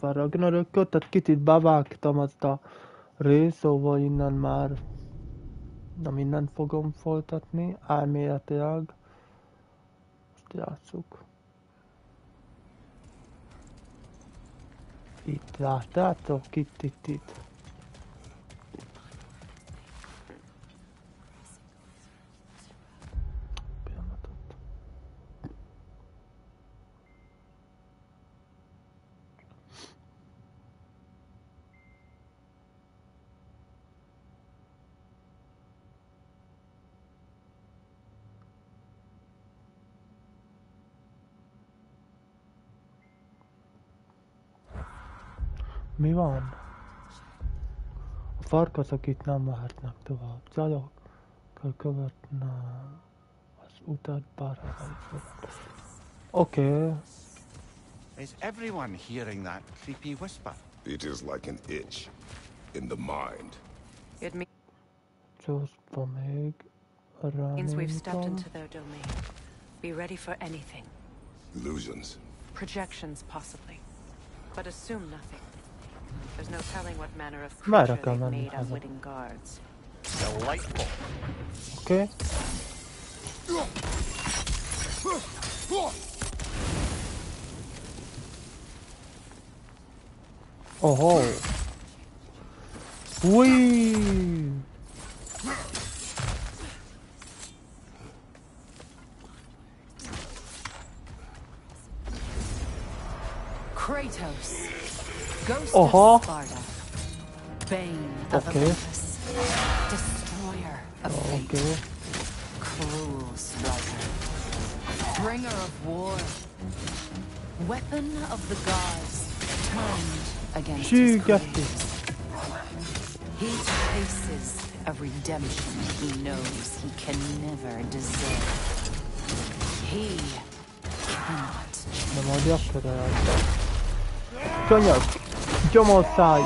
War Ragnarököt, tehát kicsit bevágtam azt a részt, szóval innen már nem innen fogom folytatni, elméletileg. Ezt játsszuk. Itt láttátok? Itt. Pillanatot. Mi van? A farkasok itt nem mehetnek tovább. Zajok kell követni az utat bárhol. Okay. Is everyone hearing that creepy whisper? It is like an itch in the mind. It Csúszba még means we've stepped ránézom. into their domain. Be ready for anything. Illusions. Projections, possibly. But assume nothing. There's no telling what manner of Merre creature kell they've menni made haza? unwitting guards. Delightful. Okay. Oho. Ui. Kratos, Ghost Oho. of Sparta, Bane of Okay. Olympus, Destroyer of Fate, Okay. Cruel Striker, Bringer of War, Weapon of the Gods, turned against his Sürgetli. creators. He tastes a redemption he knows he can never deserve. He cannot. Nem adja akkor el. Könyök! Gyomorszáj!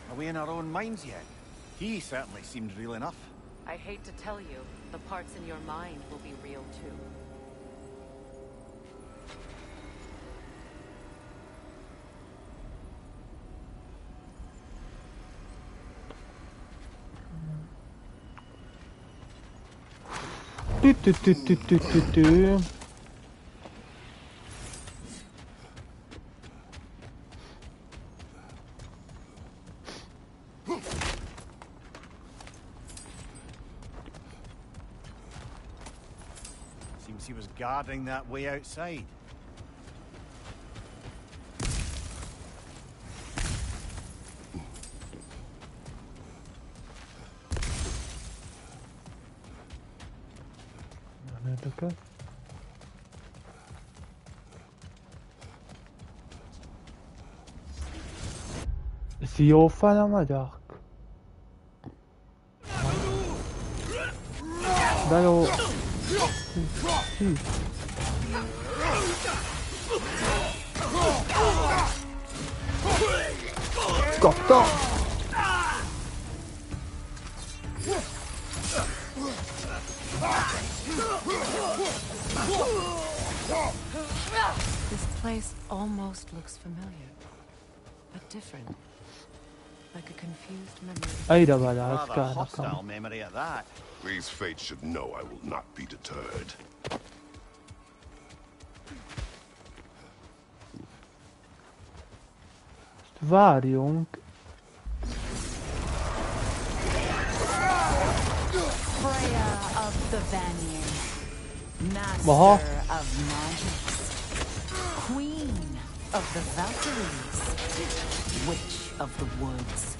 Are we in our own minds yet? He certainly seemed real enough. I hate to tell you, the parts in your mind will be real too. Tü. Seems he was guarding that way outside. Nem érdekel. Ez jó fele megyek? De jó. Hű. Kapta! This place almost looks familiar, but different. Like a confused memory. Egyre vele, ez Rather kell hostile nekem. memory at that. These fates should know I will not be deterred. Várjunk. Freya of the Vanir, master Aha. of magic, queen of the Valkyries, witch of the woods,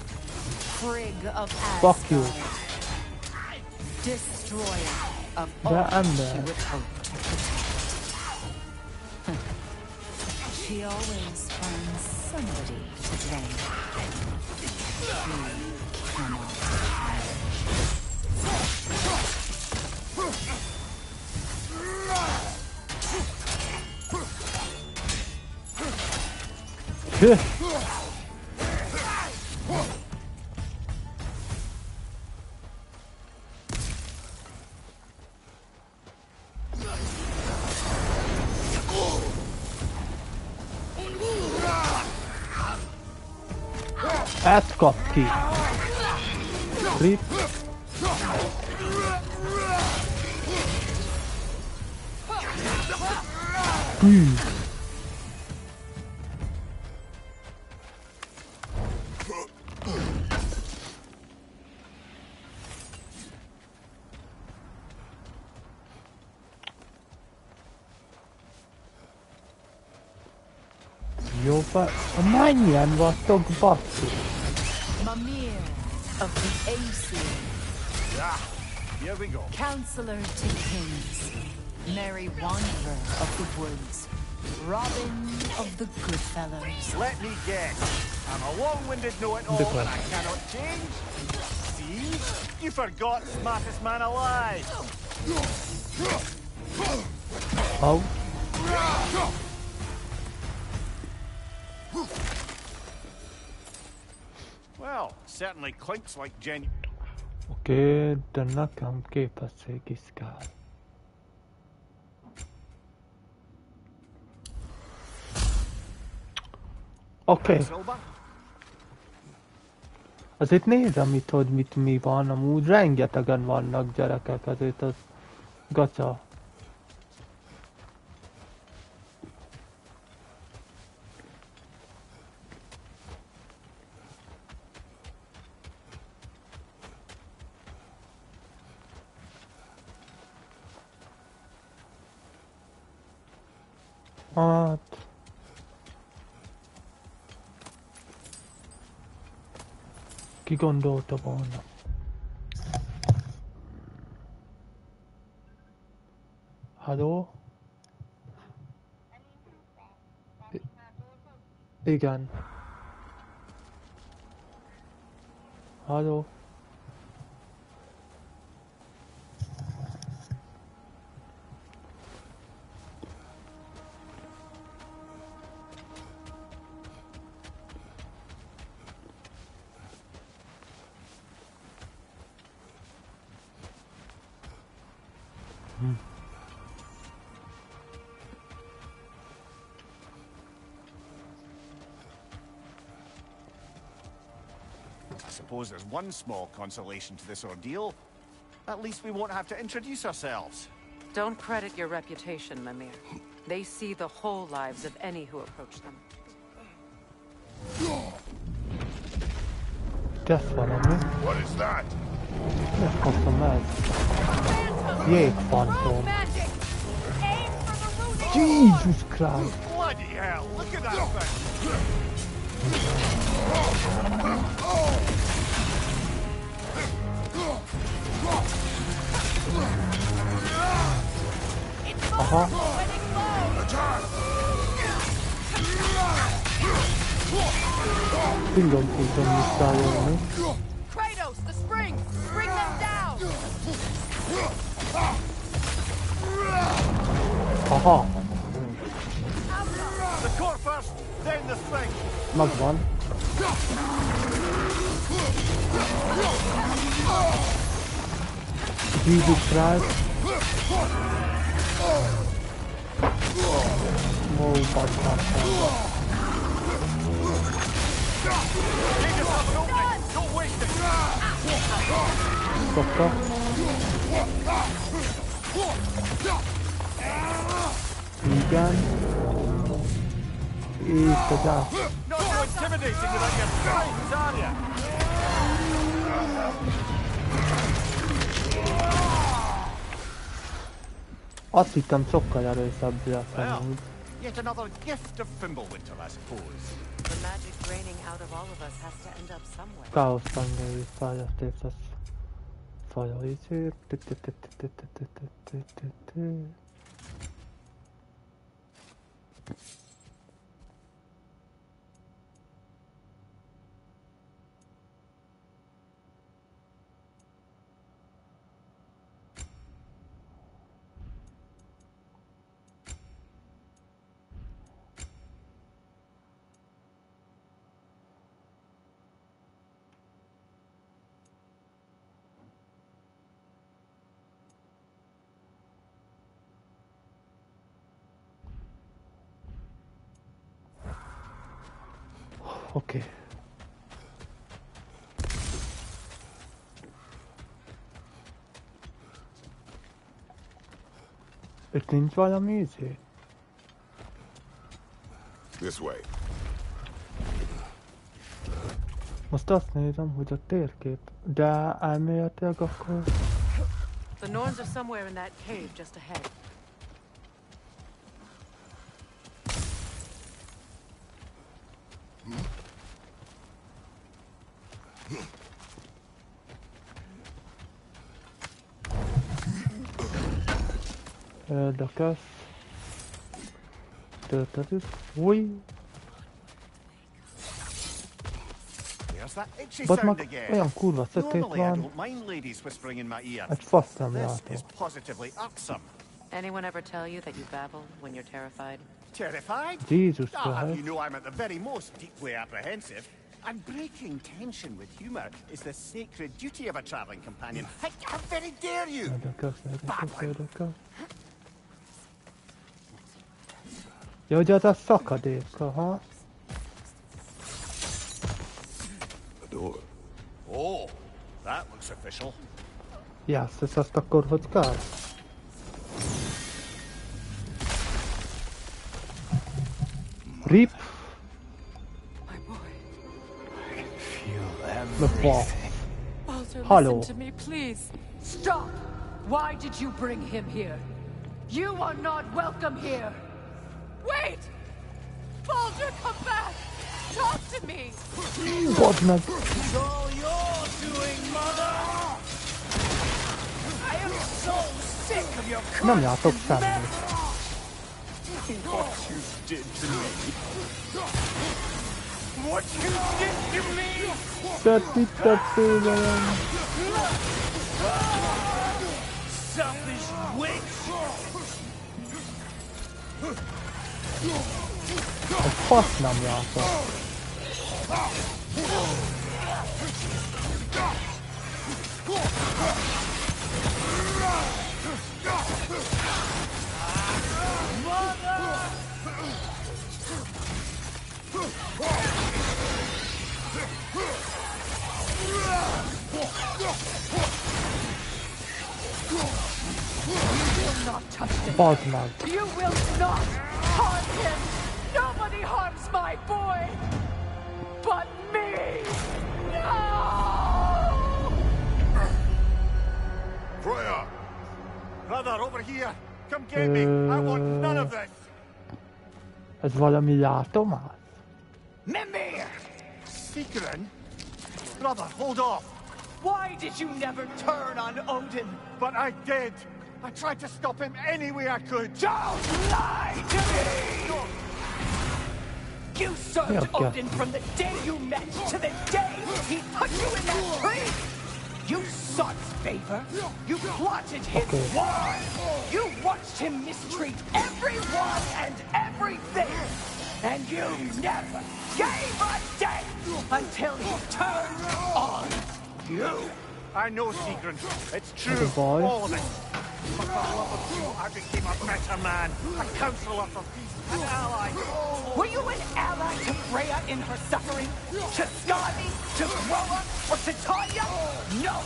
Frigg of Fuck you. Asgard, destroyer of De all she ember. would hope to protect. She always finds somebody to blame. She cannot hide. Tüh. Ezt kap ki! Rip. Hű! Jó, mennyien vagytok, basszus! Mimir of the Aesir. Here we go. Counselor to kings. Merry wanderer of the woods. Robin of the Goodfellows. Let me guess. I'm a long-winded know-it-all and I cannot change. See? You forgot smartest man alive. Oh. Well, certainly clinks like genuine. Oké, de nekem képesség is kell. Oké. Azért nézem itt, hogy mi van, amúgy rengetegen vannak gyerekek, ezért az gacha. Hát... Ki gondolta volna? Halló? Igen. Halló? I suppose there's one small consolation to this ordeal. At least we won't have to introduce ourselves. Don't credit your reputation, Mimir. They see the whole lives of any who approach them. That's valami. What is that? Ezt kaptam meg. Jégfantom. Jesus Christ! Bloody hell, look at that thing! Aha. Tudom visszajönni. Kratos, the springs! Bring them down! Aha. The core first, then the spring! Megvan. Jesus Christ. Ó, basszám. Kapta. Igen. Itt az át. Not so intimidating without your strings, are you? Azt hittem sokkal erősebb lesz amúgy. Yet another gift of Fimbulwinter, I suppose. The magic draining out of all of us has to end up somewhere. Káosz tengeri fejlesztés fejlesztés. Oké. Itt nincs valami izé? This way. Most azt nézem, hogy a térkép, de elméletileg akkor... The Norns are somewhere in that cave just ahead. Érdekes. Töltetik. Új! There's that itchy Bazd sound meg, again. olyan kurva sötét Normally I van. don't mind ladies whispering in my ear. Egy fasz nem This látom. is positively irksome. Anyone ever tell you that you babble when you're terrified? Terrified? Jesus Ah, you Christ. know I'm at the very most deeply apprehensive. And breaking tension with humour is the sacred duty of a travelling companion. How very dare you! Érdekes, érdekes, érdekes. Ja, hogy az a szakadék, aha. A door. Oh, that looks official. Játsz azt akkor, hogy kell? RIP? My boy. The fuck? Baldur, Hello. listen to me, please. Stop! Why did you bring him here? You are not welcome here! Wait! Baldur, come back! Talk to me! Bazd meg! It's all you're doing, mother! I am so sick of your Nem látok semmit. What you did to me! What you did to me! Sötített félelem. Selfish witch! Egy fasz nem látok. Bazd meg. You will not harm him! Nobody harms my boy! But me! No! Freya! Brother, over here! Come get me! I want none of this! Ez valami látomás? Mimir! Secret? Brother, hold off! Why did you never turn on Odin? But I did! I tried to stop him any way I could! Don't lie to me! You served Yeah. Odin from the day you met to the day he put you in that tree! You sought favor. You plotted his war. You watched him mistreat everyone and everything. And you never gave a damn until he turned on you. I know, Sigrun. It's true. Little boy. All of it. But for the love of you, I became a better man. A counselor for peace. An ally. Were you an ally to Freya in her suffering? To Skadi? To Groa? Or to Tanya? No!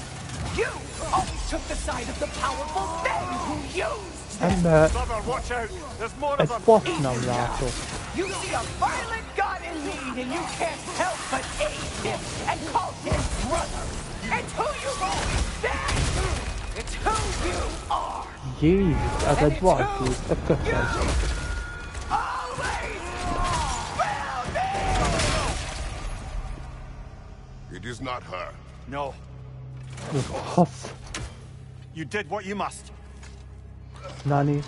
You always took the side of the powerful men who used them. Ember, Brother, watch out. There's more of egy them. fasz nem látok. You see a violent god in need and you can't help but aid him and call him brother. It's who you've always been. It's who you are. Jézus, ez egy valaki, ez köszön. Always will be. It is not her. No. Ez fasz. You did what you must. Nani?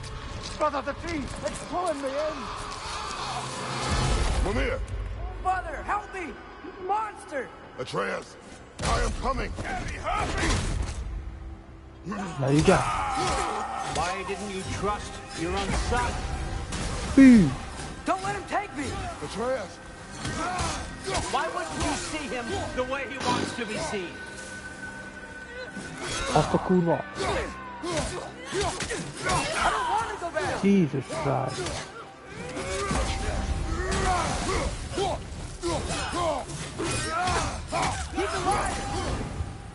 Brother, the tree! It's pulling me in! Mimir! Mother, help me! Monster! Atreus! I am coming! Na igen. Why didn't you trust your own son? Hű! Don't let him take me! Atreus! Why wouldn't you see him the way he wants to be seen? Azt a kurva. I don't want to go back! Jesus Christ. He's alive!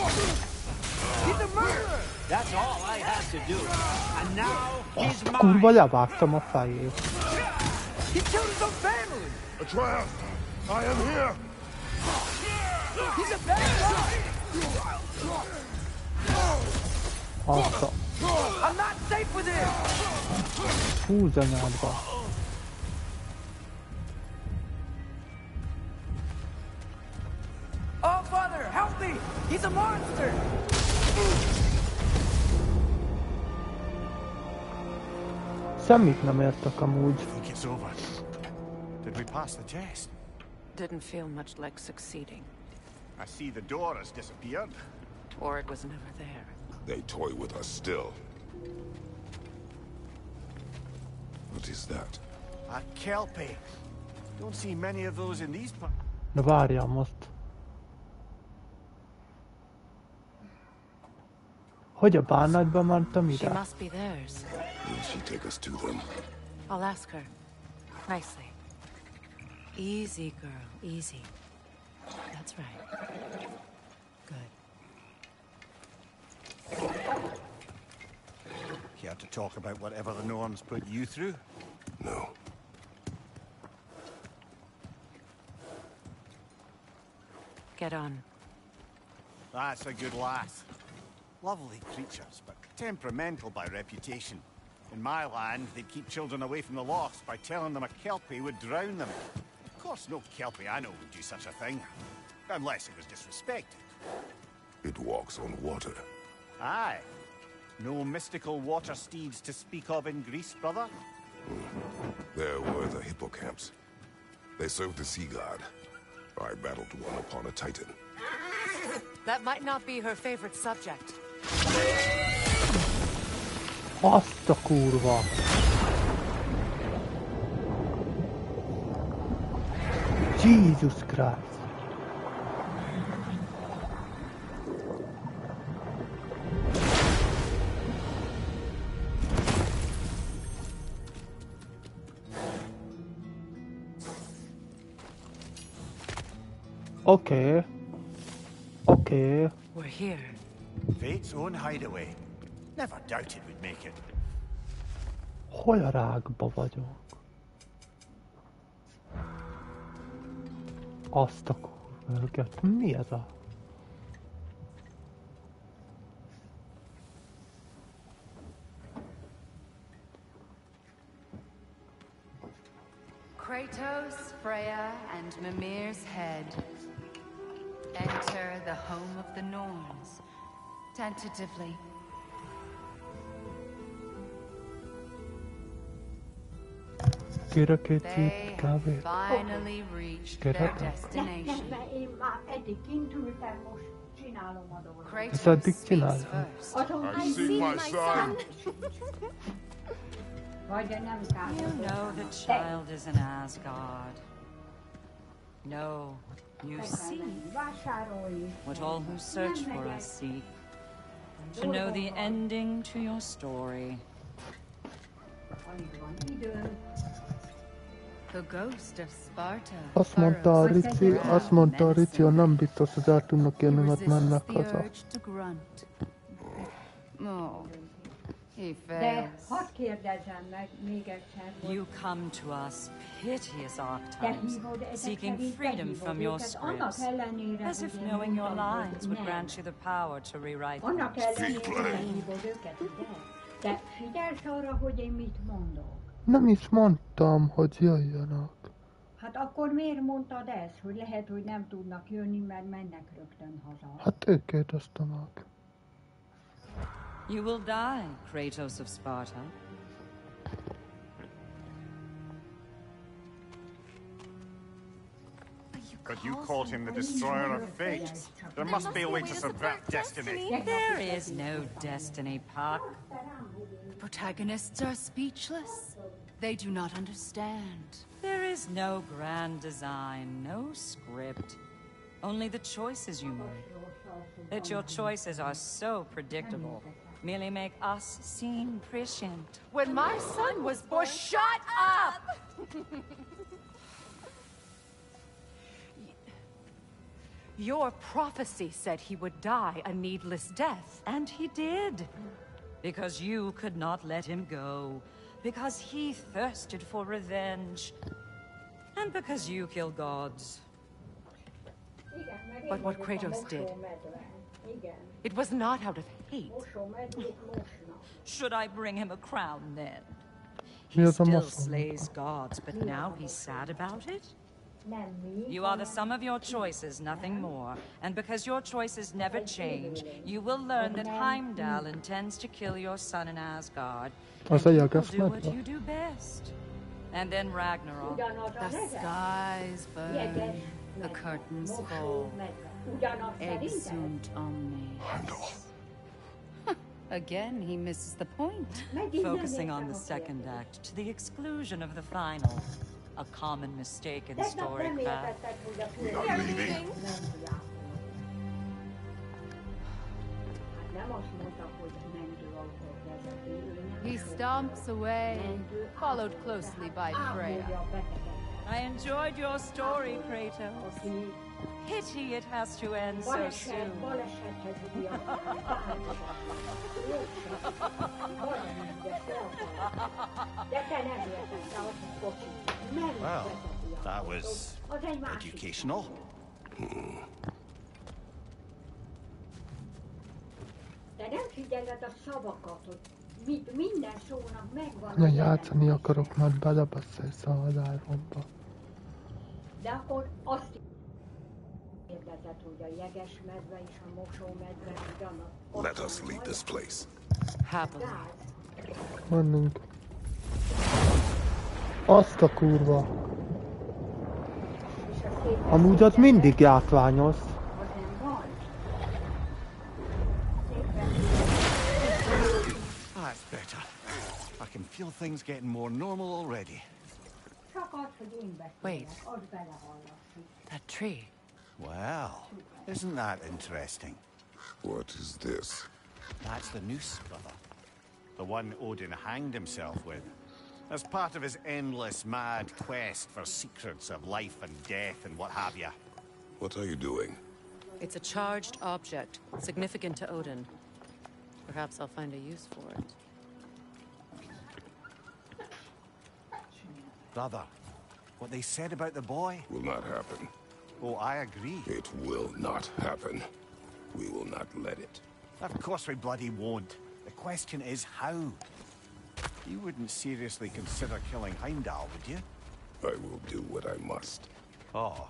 He's a murderer! That's all I had to do. And now he's Kurva, mine. levágtam a fejét. He killed his own family! Atreus, I am here! He's a bad guy! Azt I'm not safe with him! húz anyádba. Oh, Father, help me! He's a monster! Semmit nem értek amúgy. I think it's over. Did we pass the test? Didn't feel much like succeeding. I see the door has disappeared. Or it was never there. They toy with us still. What is that? A kelpie. Don't see many of those in these parts. De várjál most. Hogy a bánatba mentem She ide? must be theirs. Will she take us to them? I'll ask her. Nicely. Easy, girl. Easy. That's right. Good. Care to talk about whatever the Norns put you through? No. Get on. That's a good lass. Lovely creatures, but temperamental by reputation. In my land, they'd keep children away from the lochs by telling them a kelpie would drown them. Of course, no kelpie I know would do such a thing. Unless it was disrespected. It walks on water. Aye. No mystical water steeds to speak of in Greece, brother? There were the hippocamps. They served the sea god. I battled one upon a titan. That might not be her favorite subject. Azt a kurva. Jesus Christ. Okay. Okay. We're here. Fate's own hideaway. Never doubted we'd make it. Hol a rákba vagyok? Azt a kurvölget. Mi ez a... Kratos, Freya, and Mimir's head. Enter the home of the Norns. Tentatively. Kérek egy They szép have kávét. finally reached their Kérhetek? destination. Én már eddig kint ültem, most csinálom a dolgot. Kratos addig speaks csinálja. first. I see my son. Vagy nem You know the child is in Asgard. No, you see vásárolni. what all who search for us seek. To know the ending to your story. Alig van időm. The ghost of Sparta. Azt mondta a Ricci, hogy nem biztos, hogy el tudnak jönni, mert mennek haza. Oh, he De fails. hadd kérdezzem meg még egyszer, hogy You come to us, piteous te archetypes, hívod, ezek seeking szerint te freedom hívod from your őket, annak scripts, ellenére, as if hogy én knowing your mondtam, hogy lines would nem. grant you the power to rewrite them. Annak ellenére te hívod őket, ugye? Te figyelsz arra, hogy én mit mondok? Nem is mondtam, hogy jöjjenek. Hát akkor miért mondtad ezt, hogy lehet, hogy nem tudnak jönni, mert mennek rögtön haza? Hát ő kérdezte meg. You will die, Kratos of Sparta. But you called him the destroyer of fate. There must be a way to subvert destiny. There is no destiny, Puck. Protagonists are speechless. They do not understand. There is no grand design, no script. Only the choices you make. That your choices are so predictable merely make us seem prescient. When my son was born... Shut up! Your prophecy said he would die a needless death. And he did. Because you could not let him go. Because he thirsted for revenge. And because you kill gods. But what Kratos did, it was not out of hate. Should I bring him a crown then? Mi He az a still maszom? slays gods, but now he's sad about it? You are the sum of your choices, nothing more. And because your choices never change, you will learn that Heimdall intends to kill your son in Asgard. And Az a you will jeges do what medve. you do best. And then Ragnarok. The skies burn, the curtains fall. Exunt omnes. Heimdall. Again, he misses the point. Focusing on the second act to the exclusion of the final. A common mistake in storycraft. We are leaving. He stomps away, followed closely by Freya. I enjoyed your story, Kratos. Pity it has to end so soon. Well, that was educational. De nem figyeled a szavakat, hogy minden szónak megvan. Ja, játszani akarok, mert belebeszélsz a halálomba. De akkor azt kérdezed, hogy a jegesmedve és a mosómedve ugyanaz. Let us leave this place. Happily. Menjünk. Azt a kurva. Amúgy az mindig látványos. That's better. I can feel things getting more normal already. Wait. That tree. Well, isn't that interesting? What is this? That's the noose, brother. The one Odin hanged himself with. As part of his endless, mad quest for secrets of life and death and what have you. What are you doing? It's a charged object, significant to Odin. Perhaps I'll find a use for it. Brother, what they said about the boy? Will not happen. Oh, I agree. It will not happen. We will not let it. Of course we bloody won't. The question is how. You wouldn't seriously consider killing Heimdall, would you? I will do what I must. Oh,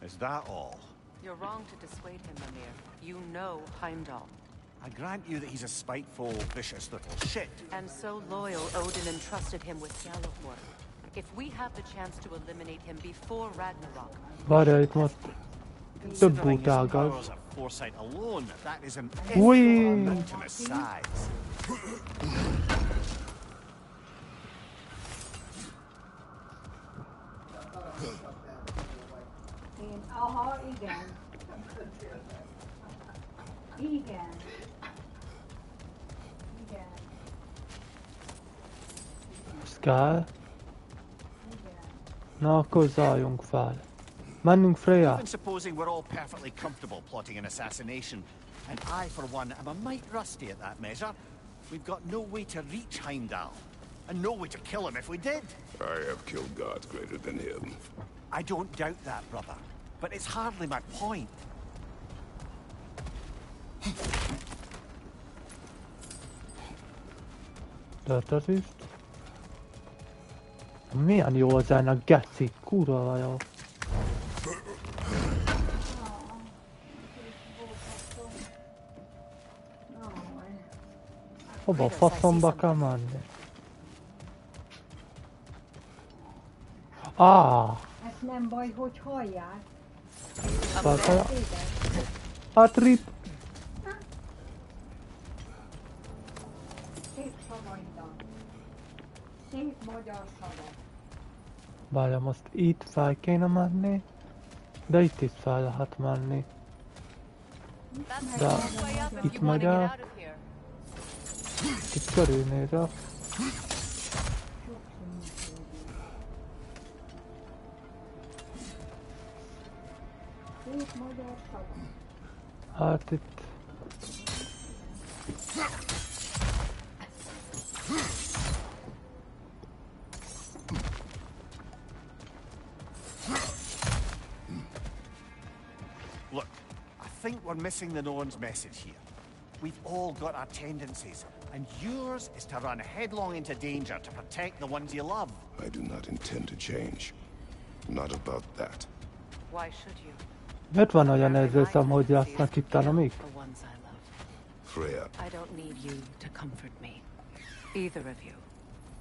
is that all? You're wrong to dissuade him, Mimir. You know Heimdall. I grant you that he's a spiteful, vicious little shit. And so loyal, Odin entrusted him with Gjallarhorn. If we have the chance to eliminate him before Ragnarok, Várjál, itt most több considering his bútágaz. powers of foresight alone, that is an Ui. mountainous size. Aha, igen. Igen. Igen. Kell. Na, akkor zálljunk fel. Menjünk, Freya. Even supposing we're all perfectly comfortable plotting an assassination, and I, for one, am a mite rusty at that measure, we've got no way to reach Heimdall, and no way to kill him if we did. I have killed gods greater than him. I don't doubt that, brother, but it's hardly my point. Lőtözést. Milyen jó az a geci, kurva jó. Hova a faszomba kell menni? Ez nem baj, hogy hallják. A trip. Szép szavaiddal. Szép magyar szavak. Várja, most itt fel kéne menni, de itt is fel lehet menni. De itt megyek. Itt körülnézek. Szép magyar szavak. Hát itt... Look, I think we're missing the Norn's message here. We've all got our tendencies, and yours is to run headlong into danger to protect the ones you love. I do not intend to change. Not about that. Why should you? Miért van olyan érzésem, hogy lesznek itt amik? The ones I love. Freya, I don't need you to comfort me. Either of you.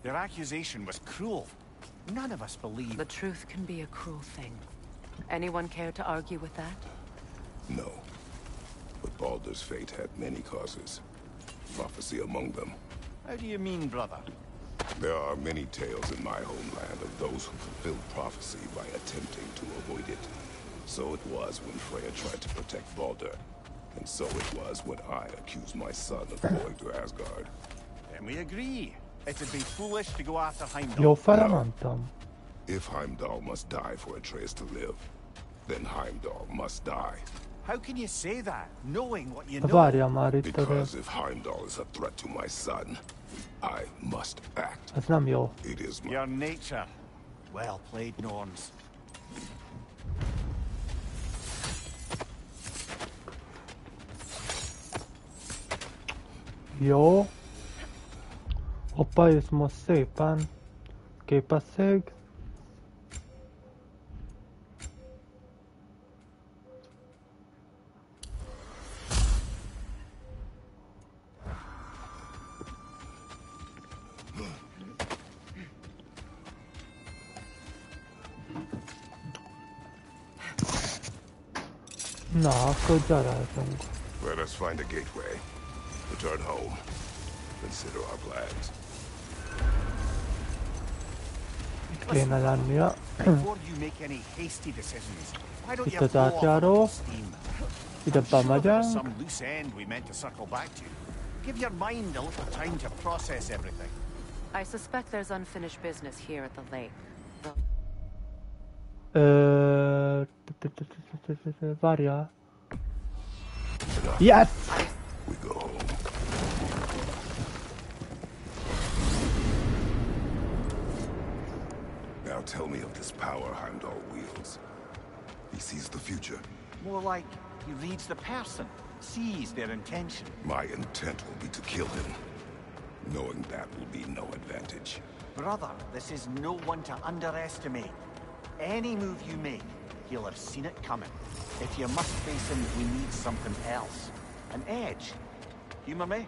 Their accusation was cruel. None of us believe. The truth can be a cruel thing. Anyone care to argue with that? no. But Baldur's fate had many causes. Prophecy among them. How do you mean, brother? There are many tales in my homeland of those who fulfilled prophecy by attempting to avoid it. So it was when Freya tried to protect Baldur. And so it was when I accused my son of going to Asgard. Then we agree. It'd be foolish to go after Heimdall. Jó fele mondtam. If Heimdall must die for Atreus to live, then Heimdall must die. How can you say that, knowing what you know? Várja már itt Because if Heimdall is a threat to my son, I must act. Ez nem jó. It is my... Your nature. Well played, Norns. Jó. Hoppa, és most szépen. Képesség. Na, akkor gyarázunk. Let us find a gateway. Return home. Consider our plans. Itt kéne lennie. Before you make any hasty decisions, why don't Itt you az blow off átjáró. the steam? Ide I'm sure there's bemegyünk. some loose end we meant to circle back to. Give your mind a little time to process everything. I suspect there's unfinished business here at the lake. Várjál. Yes! We go home. Now tell me of this power Heimdall wields. He sees the future. More like he reads the person, sees their intention. My intent will be to kill him. Knowing that will be no advantage. Brother, this is no one to underestimate. Any move you make, he'll have seen it coming. If you must face him, we need something else. An edge. Humor me?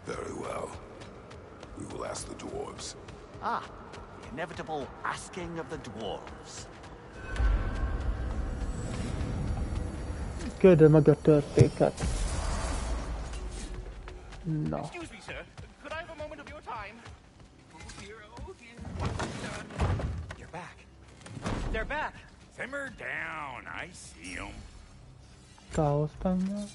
Very well. We will ask the dwarves. Ah, the inevitable asking of the dwarves. Kérde meg a törpéket. Na. Excuse me, sir. Could I have a moment of your time? Oh dear, oh dear. What's done? You're back. They're back. Simmer down. I see them. Káosz benne.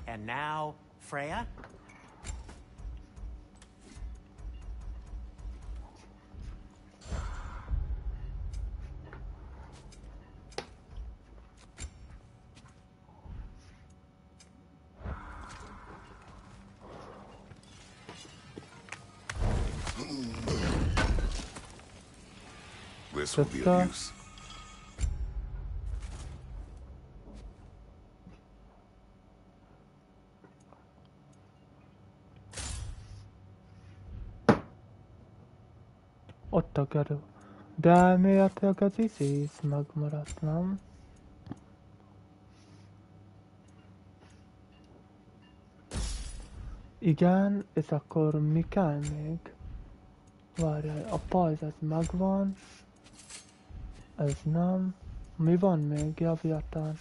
And now, Freya? This will be of use. Ott a kerül. De elméletileg az izész megmaradt, nem? Igen, és akkor mi kell még? Várjál, a pajz ez megvan. Ez nem. Mi van még? Javjatán.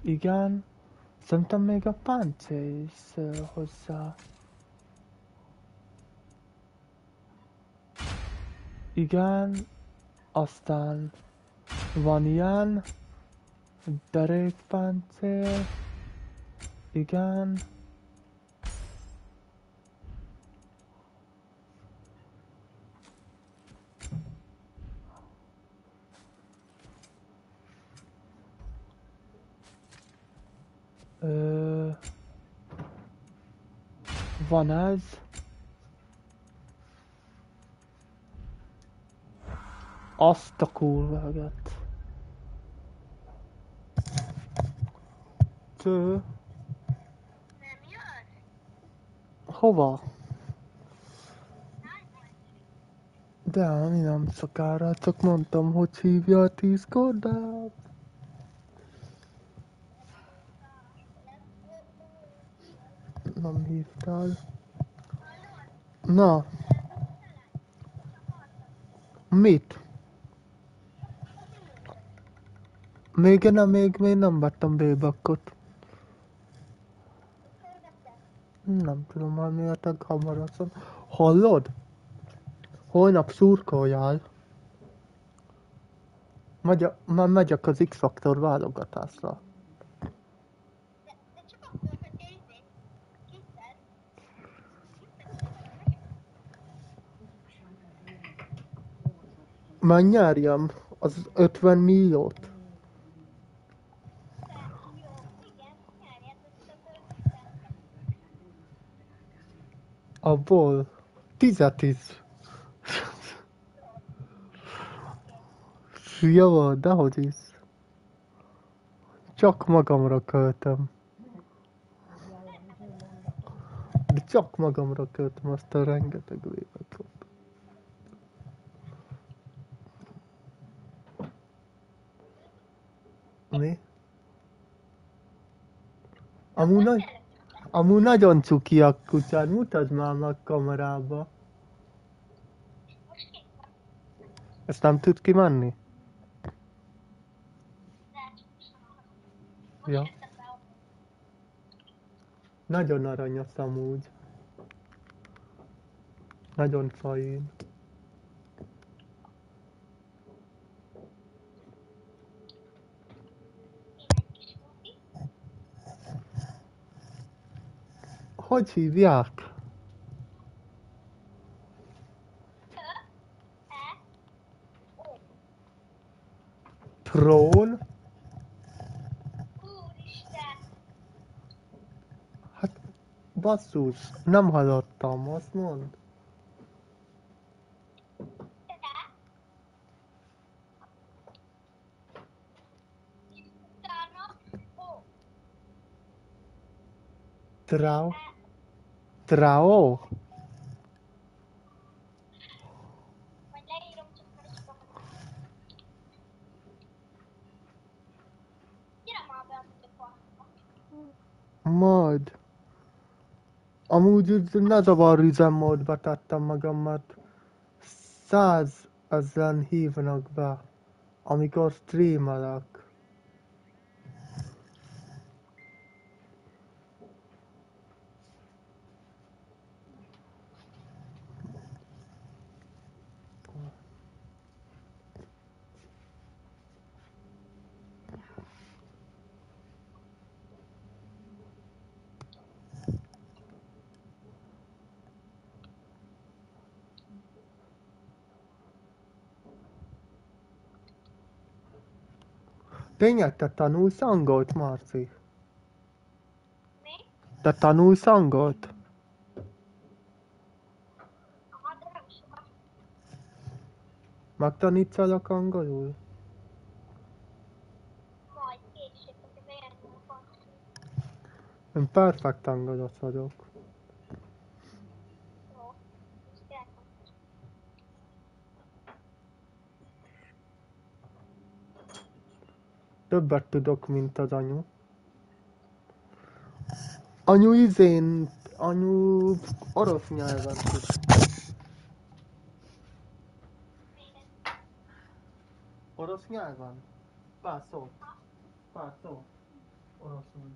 Igen. Szerintem még a páncél is hozzá Igen, aztán van ilyen, derékpáncél, igen. Van ez. Azt a kurváget. Cső. Hova? De ami nem szakára, csak mondtam, hogy hívja a 10 kordát. Nem hívtál. Na. Mit? Még nem vettem B-bakkot. Nem tudom már miért hamarosan. Hallod? Holnap szurkoljál. Már megyek az X-faktor válogatásra. Már nyerjem az 50 milliót. Abból 10-10. Jó, dehogy is. Csak magamra költöm. De csak magamra költöm azt a rengeteg évet. Mi? Amúgy nagyon cuki a kutyád, mutasd már meg kamerába. Ezt nem tud kimenni? Ja. Nagyon aranyos amúgy. Nagyon fain. Hogy hívják? Trón? Hát, basszus, nem hallottam, azt mondd. Trao? Majd. Amúgy ne zavar üzemmódba tettem magam, mert 100 000 hívnak be, amikor streamelek. Tényleg te tanulsz angolt, Marci? Mi? Te tanulsz angolt? De nem sokat. Megtanítsalak angolul? Majd később, hogyha bejelentünk a konzult. Én perfekt angolos vagyok. Jó. Most jelentünk. Többet tudok, mint az anyu. Anyu orosz nyelven tud. Orosz nyelven? Pár szó. Oroszul.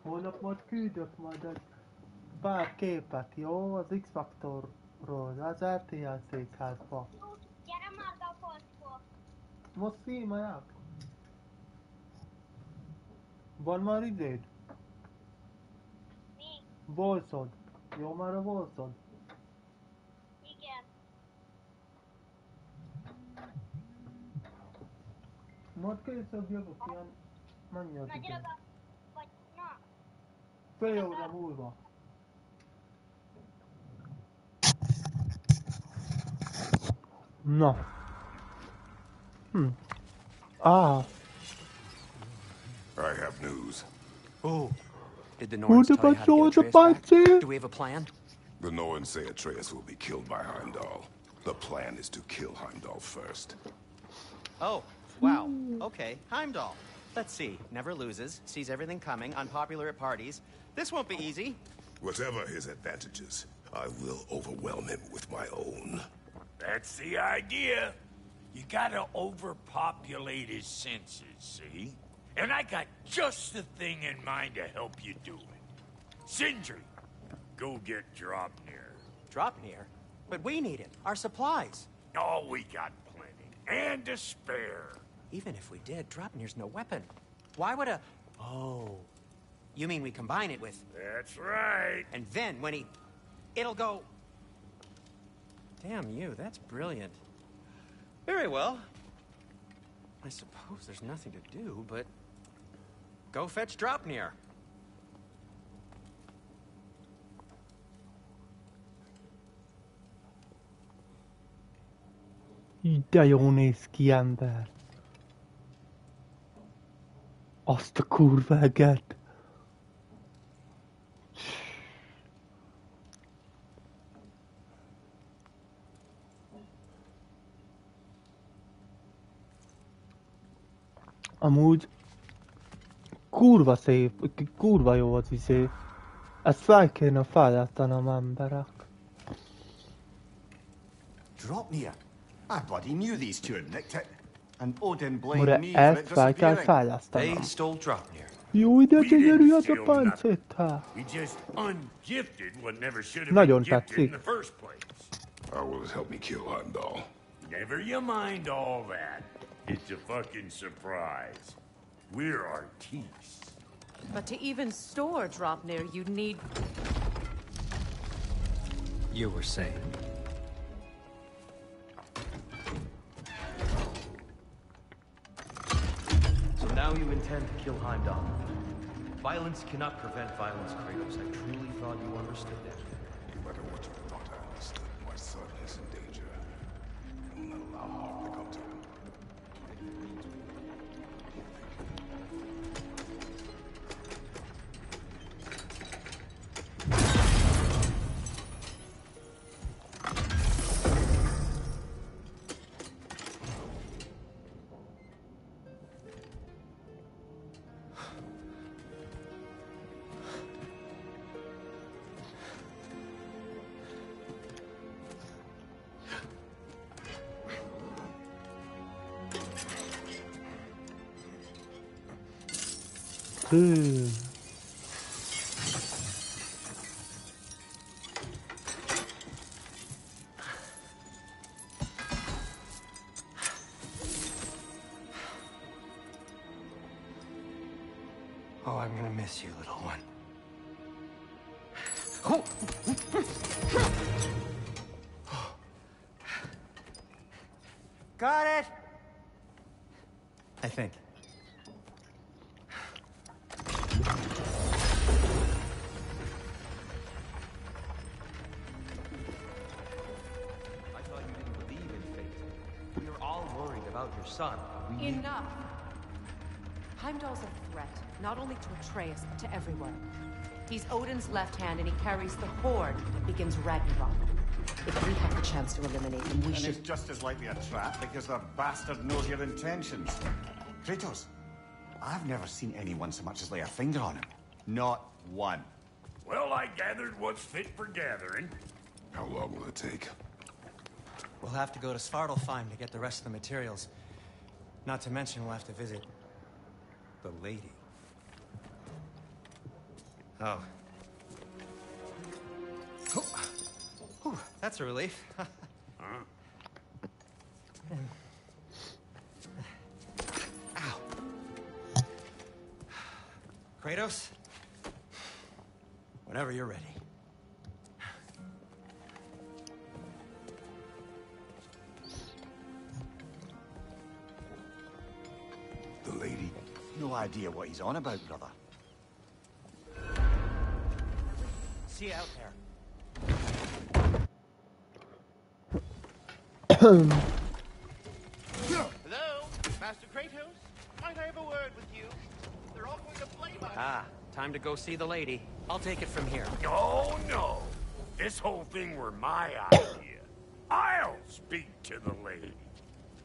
Holnap majd küldök majd egy pár képet, jó? Az X-Factorról, az RTL székházba. Gyere már be a polcból! Most szímaják? Van már idéd? Mi? Volszod. Jó már a volszod? Igen. Majd később jövök ilyen... Mennyi az Na gyere idő? be! Vagy na! Fél óra múlva. Na. Ah. I have news. Oh. Did the Who Norns the tell you how to patrol get the Atreus back? party? Do we have a plan? The Norns say Atreus will be killed by Heimdall. The plan is to kill Heimdall first. Oh, wow. Okay, Heimdall. Let's see. Never loses, sees everything coming, unpopular at parties. This won't be easy. Whatever his advantages, I will overwhelm him with my own. That's the idea. You gotta overpopulate his senses, see? And I got just the thing in mind to help you do it. Sindri, go get Draupnir. Draupnir? But we need it. Our supplies. Oh, we got plenty. And to spare. Even if we did, Draupnir's no weapon. Why would a... Oh. You mean we combine it with... That's right. And then when he... It'll go... Damn you, that's brilliant. Very well. I suppose there's nothing to do, but... Go fetch Draupnir. De jó néz ki, ember. Azt a kurva eget. Amúgy kurva szép, kurva jó az izé. Ezt fel kéne fejlesztenem, emberek. Draupnir? I bloody knew these two had nicked it. And Odin blamed Mure me for ezt it fel kell disappearing. fejlesztenem. They stole Draupnir. Jó, de We gyönyörű didn't az a steal pancéta. We just ungifted what never should have Nagyon been gifted in tetszik. the first place. How will it help me kill Heimdall? Never you mind all that. It's a fucking surprise. We're artistes. But to even store Draupnir, you'd need... You were saying? So now you intend to kill Heimdall. Violence cannot prevent violence, Kratos. I truly thought you understood that. No matter what you thought I understood, my son is in danger. I will not allow harm to come to him. Oh, I'm gonna miss you, little one. Got it! I think. I thought you didn't believe in fate. We are all worried about your son. We need... Enough! Heimdall's a threat, not only to Atreus, but to everyone. He's Odin's left hand, and he carries the horde that begins Ragnarok. If we have the chance to eliminate him, we And should... it's just as likely a trap because the bastard knows your intentions. Kratos, I've never seen anyone so much as lay a finger on him. Not one. Well, I gathered what's fit for gathering. How long will it take? We'll have to go to Svartalfheim to get the rest of the materials. Not to mention we'll have to visit The lady. Oh. Whew, that's a relief. Huh? Ow. Kratos? Whenever you're ready. The lady? No idea what he's on about, brother. See you out there. Hello, Master Kratos? Might I have a word with you? They're all going to play by Ah, time to go see the lady. I'll take it from here. Oh, no. This whole thing were my idea. I'll speak to the lady.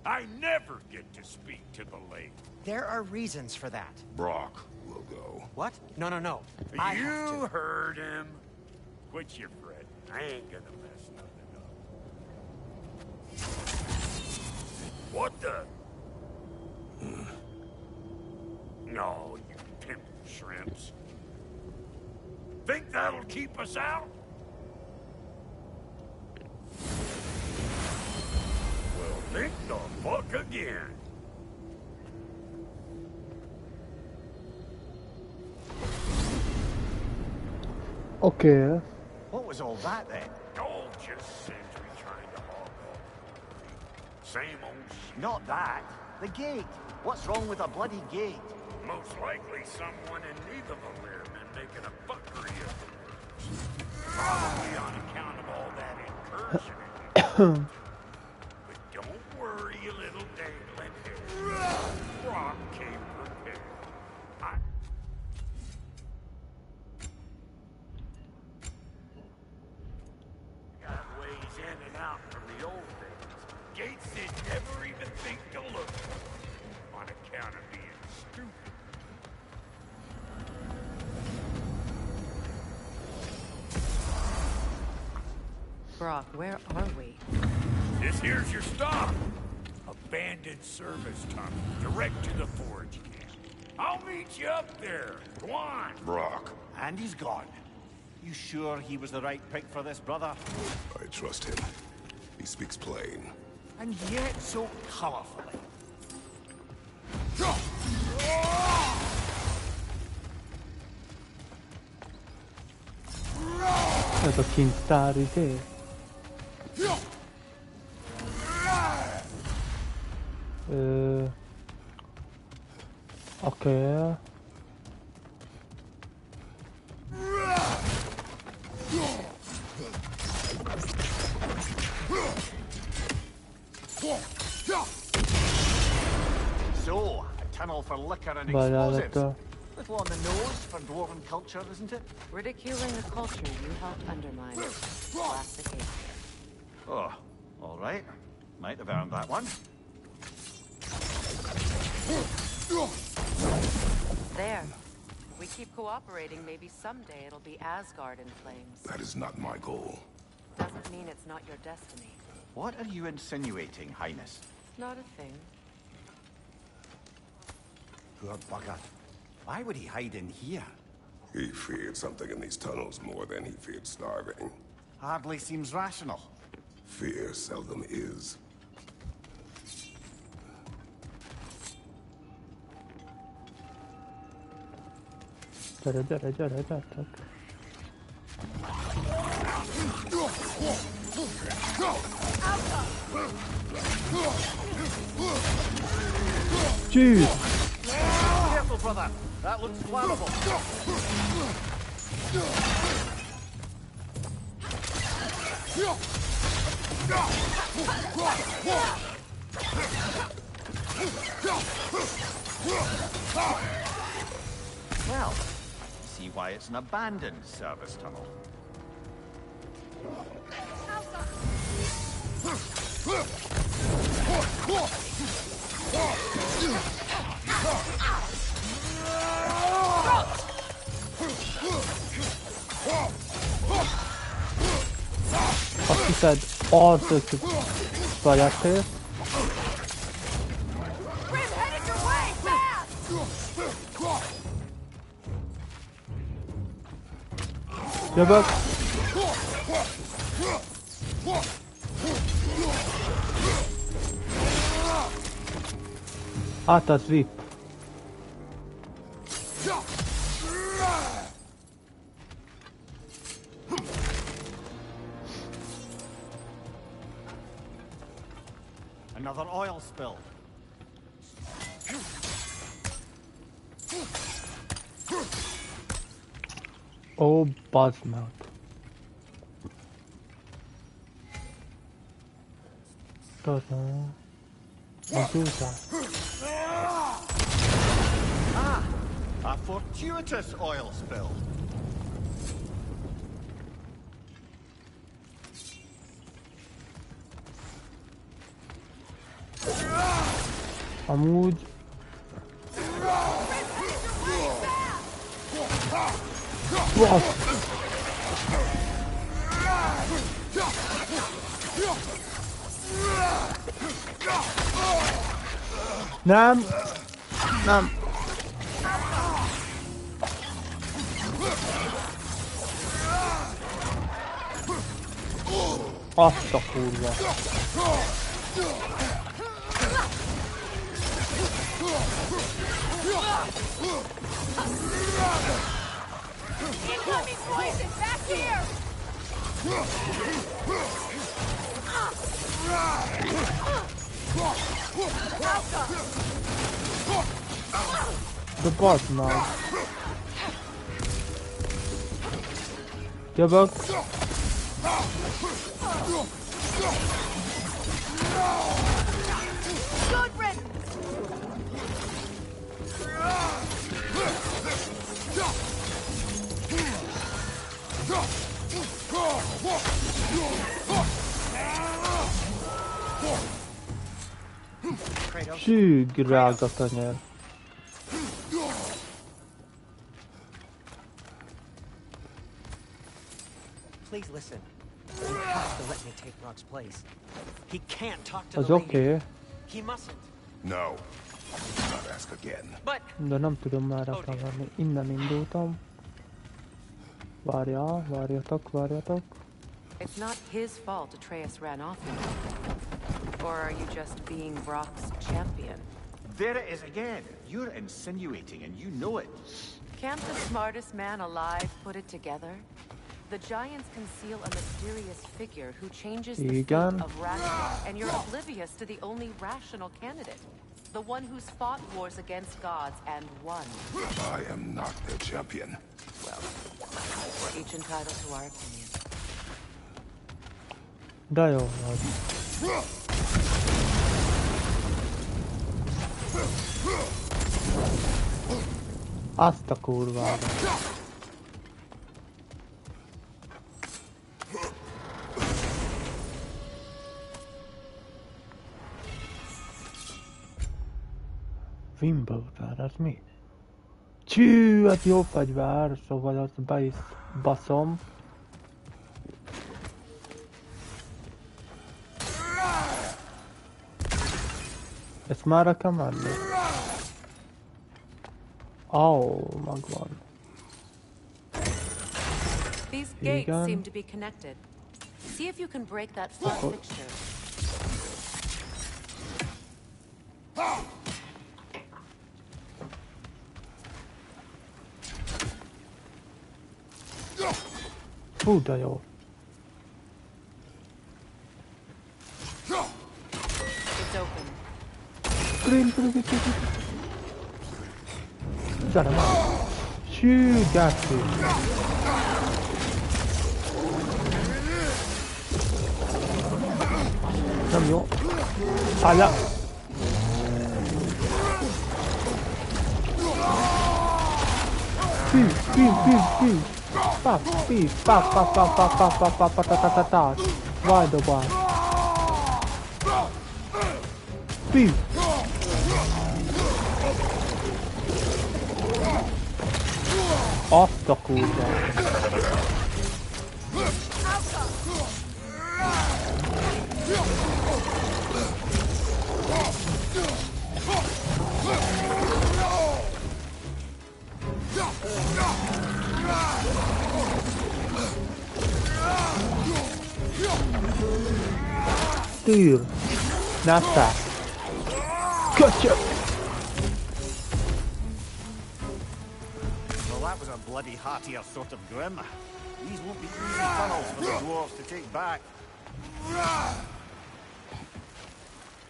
I never get to speak to the lady. There are reasons for that. Brock will go. What? No. I have You to. heard him. Quit your fretting. I ain't gonna mess nothing up. What the? No, you pimp shrimps. Think that'll keep us out? Well, think the fuck again. Okay. What was all that then? Oh, just Sentry trying to hog off. Same old shit. Not that. The gate. What's wrong with a bloody gate? Most likely someone in need of a rearman making a fuckery of theirs. Probably on account of all that incursion. But don't worry, you little dangling hair. Brock came prepared. Got ways in and out from the old days. Gates they'd never even think to look for on account of being stupid. Brock, where are we? This here's your stop. Abandoned service tunnel, direct to the forge camp. I'll meet you up there. Go on. Brock. And he's gone. You sure he was the right pick for this, brother? I trust him. He speaks plain. And yet so colorfully. Ez a kincstár izé. Oké. So, a tunnel for liquor and Várjál, explosives. Little on the nose for dwarven culture, isn't it? Ridiculing the culture you helped undermine. Classic Aesir. Oh, all right. Might have earned that one. There. If we keep cooperating, maybe someday it'll be Asgard in flames. That is not my goal. Doesn't mean it's not your destiny. What are you insinuating, Highness? Not a thing. Poor bugger. Why would he hide in here? He feared something in these tunnels more than he feared starving. Hardly seems rational. Fear seldom is. Gyere. Jeez! Careful, brother. That looks flammable. Well, see why it's an abandoned service tunnel. Azt hiszed, arcot várjátok. Grim, headed your way, fast! Jövök! Hát az VIP. Another oil spill. Ó, bazd meg. Tudom. A fortuitous oil spill. Amúgy... Nem! Nem! Azt a kurva! Incoming poison! Back here! De bazd meg! Jövök! Good riddance! Sű, drága tanyér! Please listen. You have to let me take Rock's place. He can't talk to Az the lady. oké, He mustn't. No. Do not ask again. But de nem tudom már elvenni. Innen indultam. Várjál, várjatok, várjatok. It's not his fault Atreus ran off with him. Or are you just being Brock's champion? There it is again. You're insinuating and you know it. Can't the smartest man alive put it together? The giants conceal a mysterious figure who changes the fate Igen. of Ragnarok, and you're oblivious to the only rational candidate. The one who's fought wars against gods and won. I am not their champion. Well, we're each entitled to our opinion. De jó vagy. Azt a kurvára. Wimbledon, az mi? Csű, ez jó fegyver, szóval azt be is baszom. Ezt már kell menni. Megvan. These gates seem to be connected. See if you can break that front fixture. Fú, de jó. It's open. Gyere már! Sűgászű! Nem jó. Állja! Fű! Pa! Vajdobál! Fű! Azt a kurva! tűr! Ne te! Köcsög! Well, that was a bloody heartier sort of grim. These won't be easy tunnels for the dwarves to take back.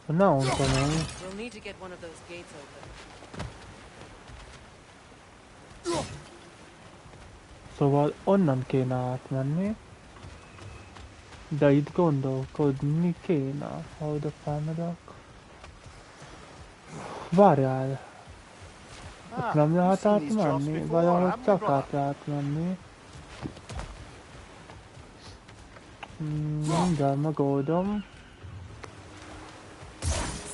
No, no. We'll need to get one of those gates open. Szóval onnan kéne átmenni. De itt gondolkodni kéne, ha oda felmegyek. Várjál! Itt nem lehet átmenni, vagy ahogy csak át lehet menni. Mindjárt megoldom.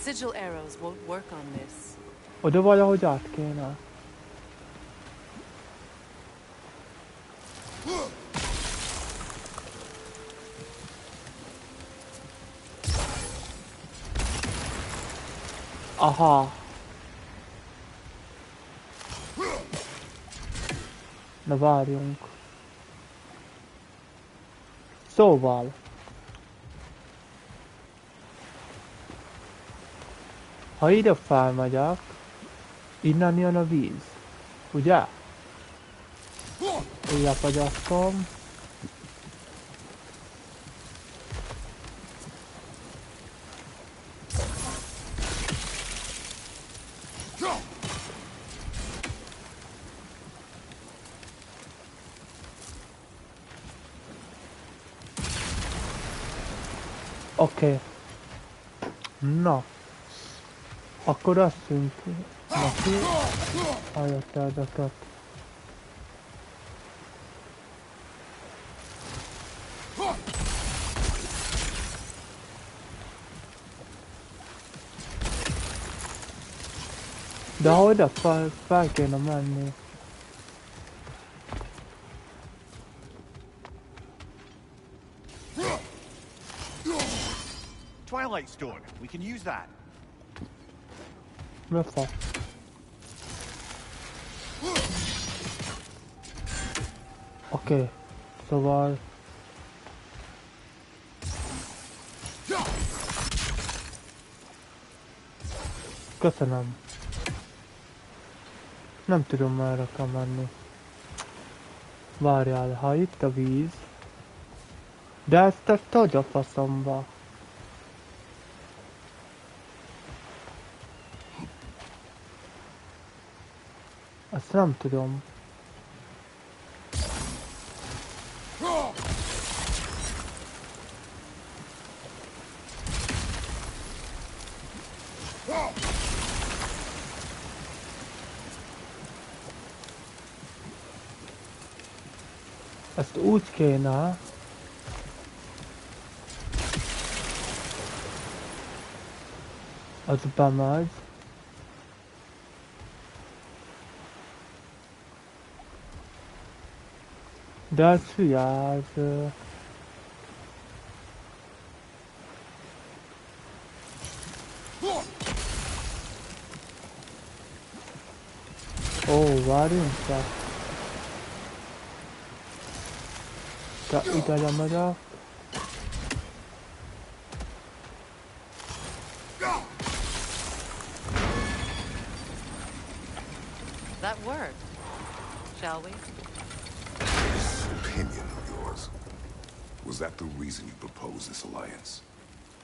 Sigil arrows won't work on this. Oda valahogy át kéne. Aha. Na várjunk. Szóval. Ha ide felmegyek, innen jön a víz. Ugye? Lefagyasztom. Oké. Na. Akkor azt szünk neki. Hallott ezeket. De ha oda fel kéne menni. Twilight Stone. We can use that. Mi a fasz? Oké. Szóval... Köszönöm. Nem tudom, merre kell menni. Várjál, ha itt a víz... De ezt tette a faszomba. Ezt nem tudom. Ezt úgy kéne. Az bemegy. De ez hülye, ez... Ó, várjunk csak. De ide lemegyek. That worked, shall we? This opinion of yours, was that the reason you proposed this alliance?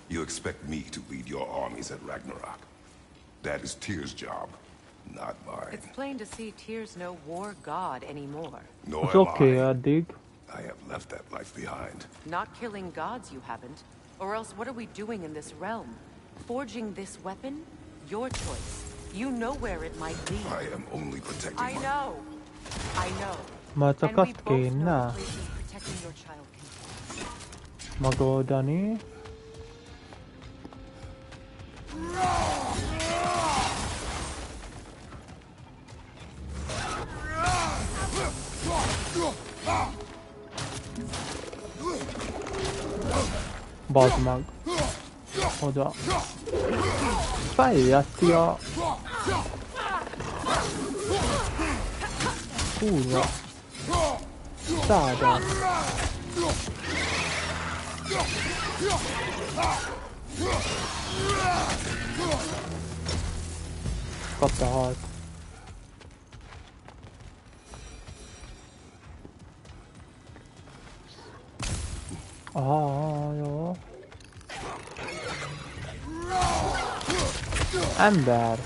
You expect me to lead your armies at Ragnarok? That is Tyr's job, not mine. It's plain to see Tyr's no war god anymore. Nor It's am okay, I. Dig. I have left that life behind. Not killing gods, you haven't. Or else what are we doing in this realm? Forging this weapon? Your choice. You know where it might lead. I am only protecting I know. I know. Már csak And we azt both know kéne the places protecting your child can be. megoldani. Bazd meg. Oda. Fejleszti a... Kurva. Szádás. Kapta halt. Aha, jó. Ember.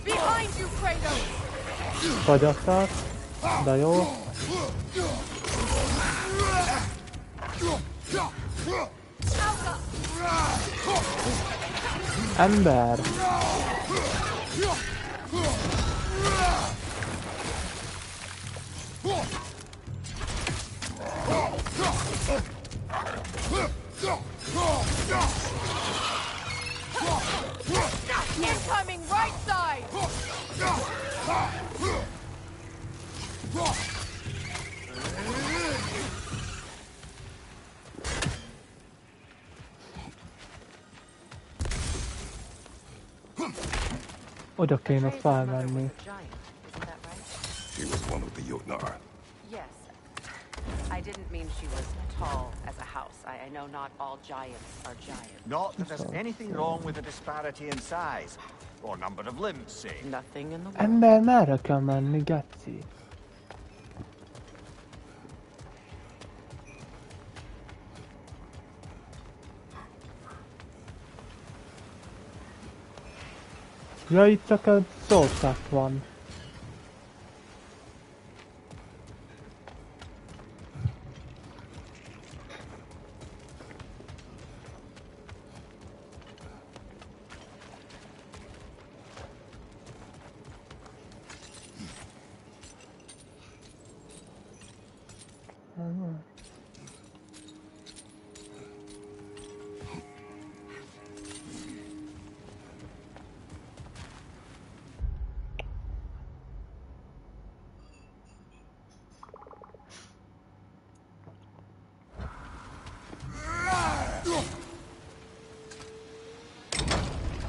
Behind you, Kratos! Fagyasztás, de jó. Ember. Incoming right side! Oda kéne felmenni. She was one of the Jotnar. Yes. I didn't mean she was tall as a house. I know not all giants are giants. Not that there's anything wrong with the disparity in size, or number of limbs, say. Nothing in the world. Ember, merre kell menni, geci? Ja, itt csak egy szószak van.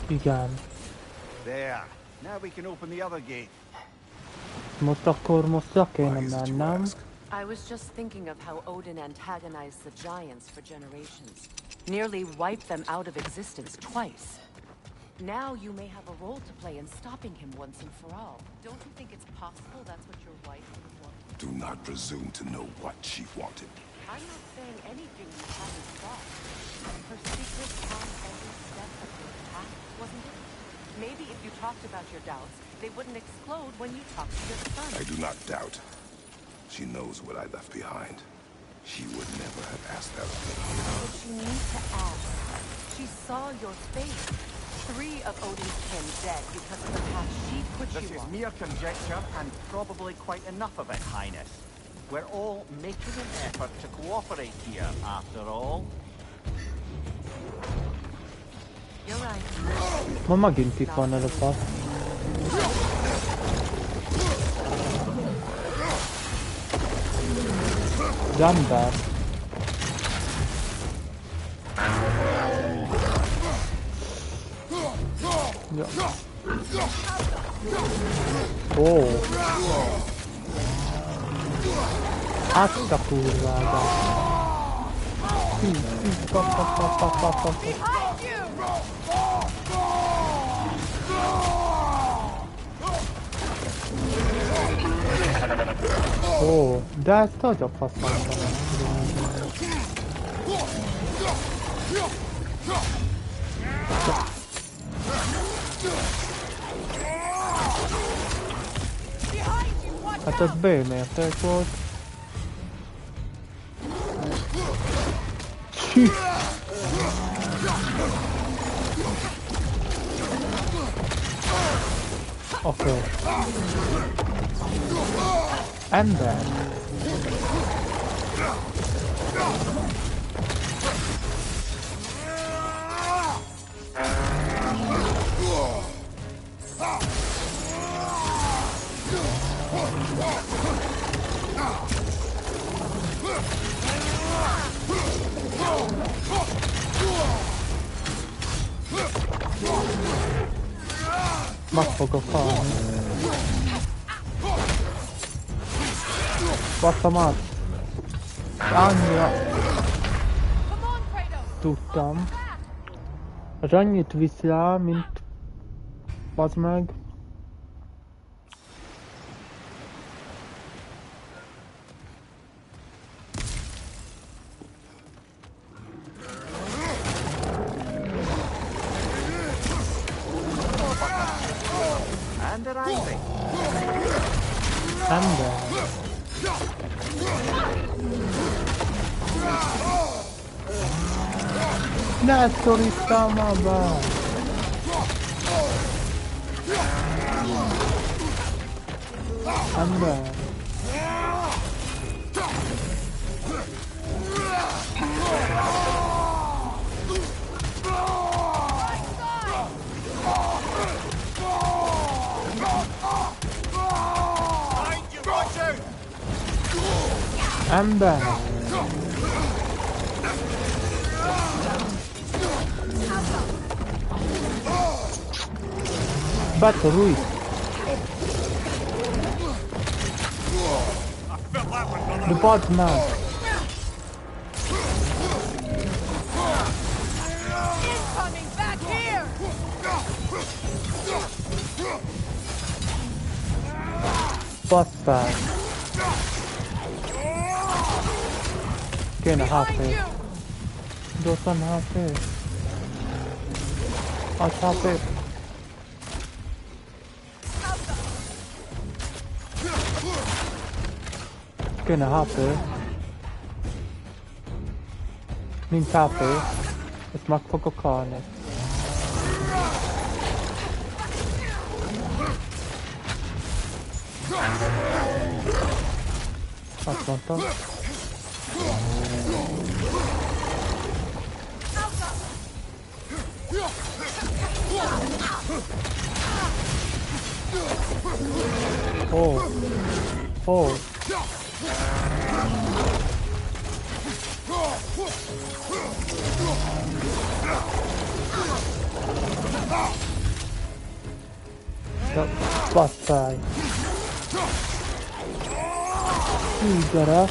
Igen. There. Now we can open the other gate. Most akkor most kéne mennem. I was just thinking of how Odin antagonized the giants for generations. Nearly wiped them out of existence twice. Now you may have a role to play in stopping him once and for all. Don't you think it's possible that's what your wife would want? Do not presume to know what she wanted. I'm not saying anything you haven't thought. Her secret on every step of your path, wasn't it? Maybe if you talked about your doubts, they wouldn't explode when you talked to your son. I do not doubt. She knows what I left behind. She would never have asked that of me. But she needs to ask. She saw your face. 3 of Odin's kin dead because of the path she put This you is on. mere conjecture, and probably quite enough of it, Highness. We're all making an effort to cooperate here, after all. You're right. Ma megint itt van ez a fasz. Ember. Ja. Ó. Azt a kurvába. Ó, de ezt hogy a faszomban nem tudom. Hát ez B-mérték volt. Csí! Oké. Ember. Meg fogok halni. Basszam át. Annyira... Tudtam. Az annyit visz rá, mint... Bazd meg. Ember. Ne szorítál már be! Ember. Ember. Battery. The bot man. Incoming back here! Bastard. Kéne HP. Gyorsan HP. Az HP. Kéne HP. Nincs HP. Ezt meg fogok halni. Azt mondtam. Oh. Oh. Bastard. Gyere.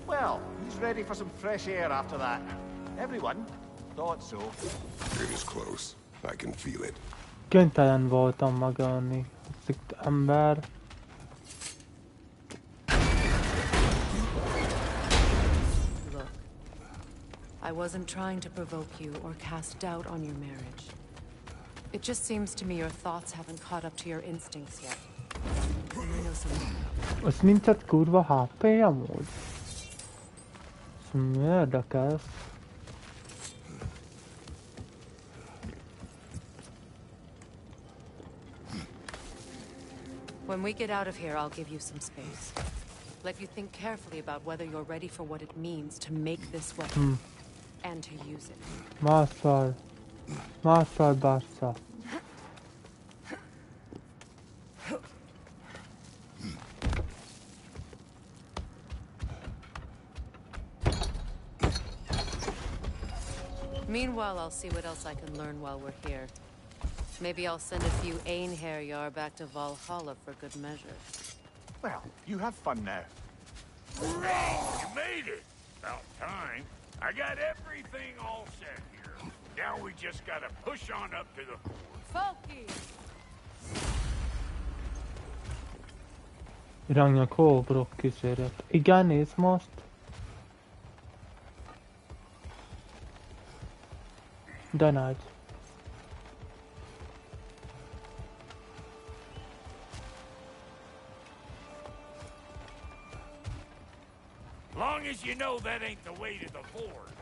Well, he's ready for some fresh air after that. Everyone thought so. It is close. I can feel it. Kénytelen voltam megölni. Itt ember. Look, I wasn't trying to provoke you or cast doubt on your marriage. It just seems to me your thoughts haven't caught up to your instincts yet. And I know something. Az nincsen kurva HP amúgy. Ez mi érdekes? When we get out of here, I'll give you some space. Let you think carefully about whether you're ready for what it means to make this weapon and to use it. Másszal. Másszal bassza. Meanwhile, I'll see what else I can learn while we're here. Maybe I'll send a few Einherjar back to Valhalla for good measure. Well, you have fun now. You made it! About time. I got everything all set here. Now we just gotta push on up to the fort. Folky! Irányja kóbrok kísérlet. Igen, nézd most. De nagy. Long as you know that ain't the way to the forge.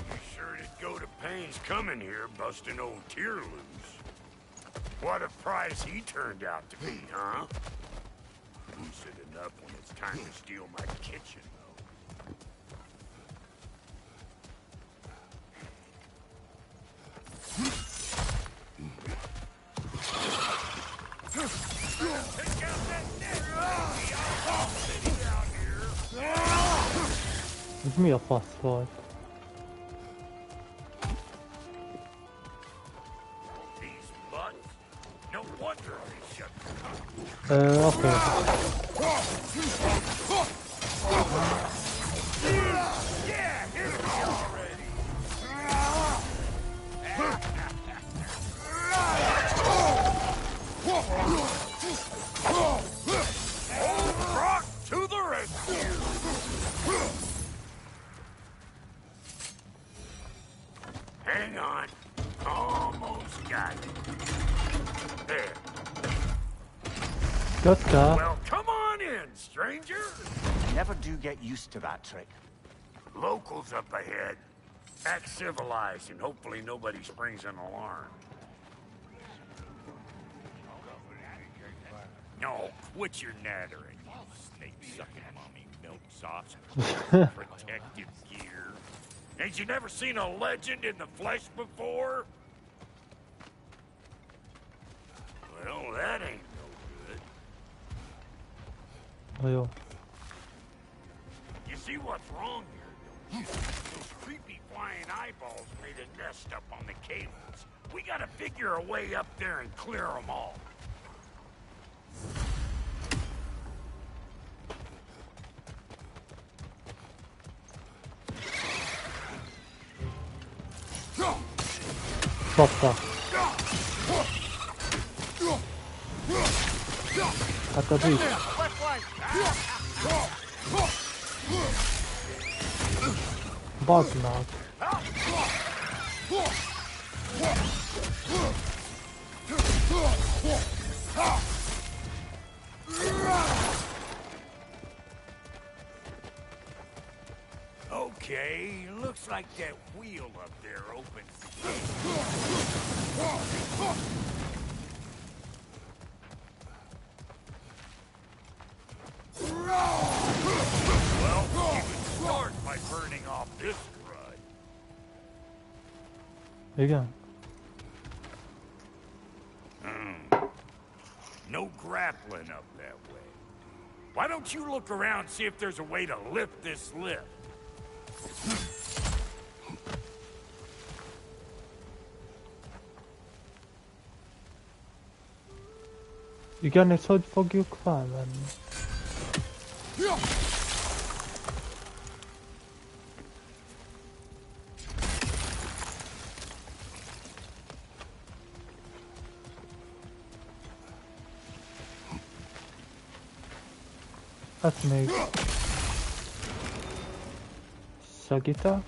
You sure did go to pains coming here, busting old Tyr loose. What a prize he turned out to be, huh? Lucid enough when it's time to steal my kitchen, Take out that net! I'll sitting out here! Ez mi a fasz volt? Oké. To the rescue! Hang on. Almost got it. There. Good stuff. Well, come on in, stranger. Never do get used to that trick. Locals up ahead. Act civilized and hopefully nobody springs an alarm. No, quit your nattering, you snake-sucking mummy milk sauce. Protective gear. Ain't you never seen a legend in the flesh before? Well, that ain't no good. Jó. You see what's wrong here? Those creepy flying eyeballs made a nest up on the cables. We gotta figure a way up there and clear them all. Kapta. Hát az így. Bazd meg. Okay, looks like that wheel up there opens the gate. Well, you can start by burning off this crud. Igen. No grappling up that way. Why don't you look around and see if there's a way to lift this lift? Igen, és hogy fogjuk felvenni? Hát még... Segítek?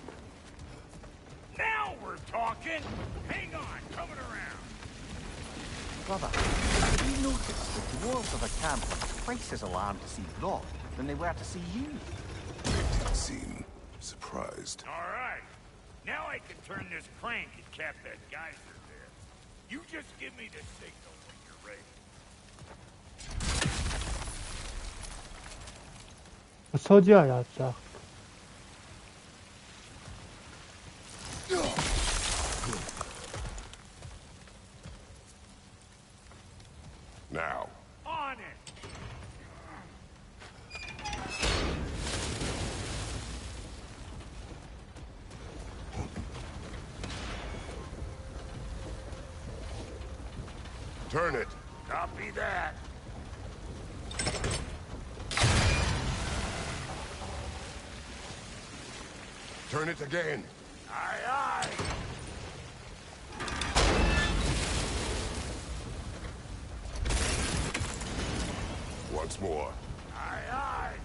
Now we're talking! Hang on, coming around. Brother, you noticed the dwarves of the camp were twice as alarmed to see Rock than they were to see you. They did seem surprised. All right. Now I can turn this crank and cap that geyser there. You just give me the signal when you're ready. Ezt hogy eljátszák? Now. On it! Turn it. Copy that. Turn it again. Aye, aye. Once more. Aye, aye.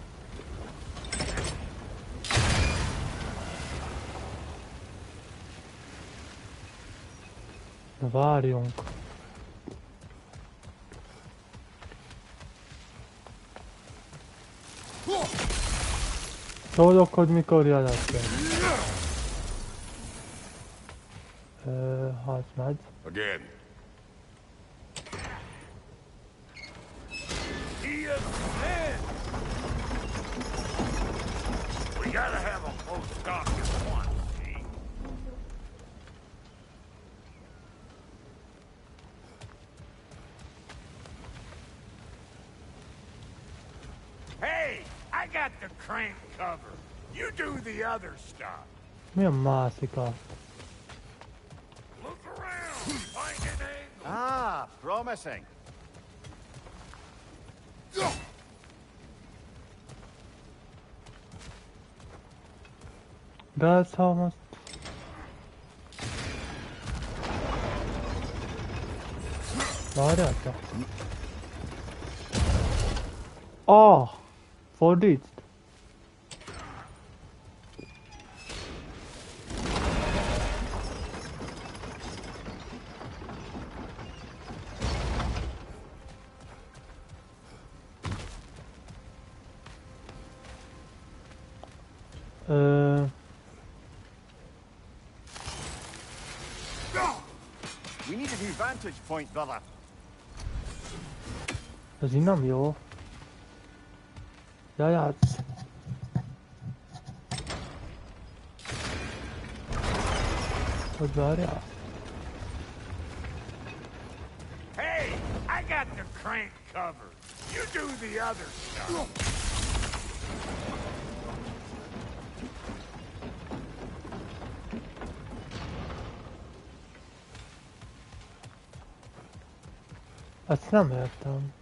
Na várjunk. Szólok, hogy mikor jelentkezik. Hát megy. Again. We gotta have them both stopped at once, see? Hey, I got the crank covered. You do the other stuff. Mi a másikat? Look around. Find an angle. Ah, promising. That's how much. Várjátok. Fordítsd. We need a new vantage point, brother. Ez így nem jó. Játsz. Hogy várjál? Hey, I got the crank covered. You do the other stuff. Ezt nem értem.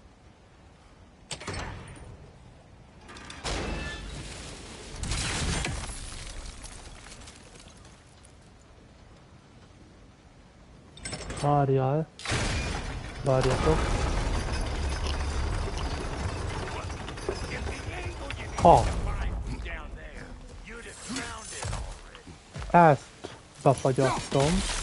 Várjál. Várjatok. Ha. Ezt befagyasztom.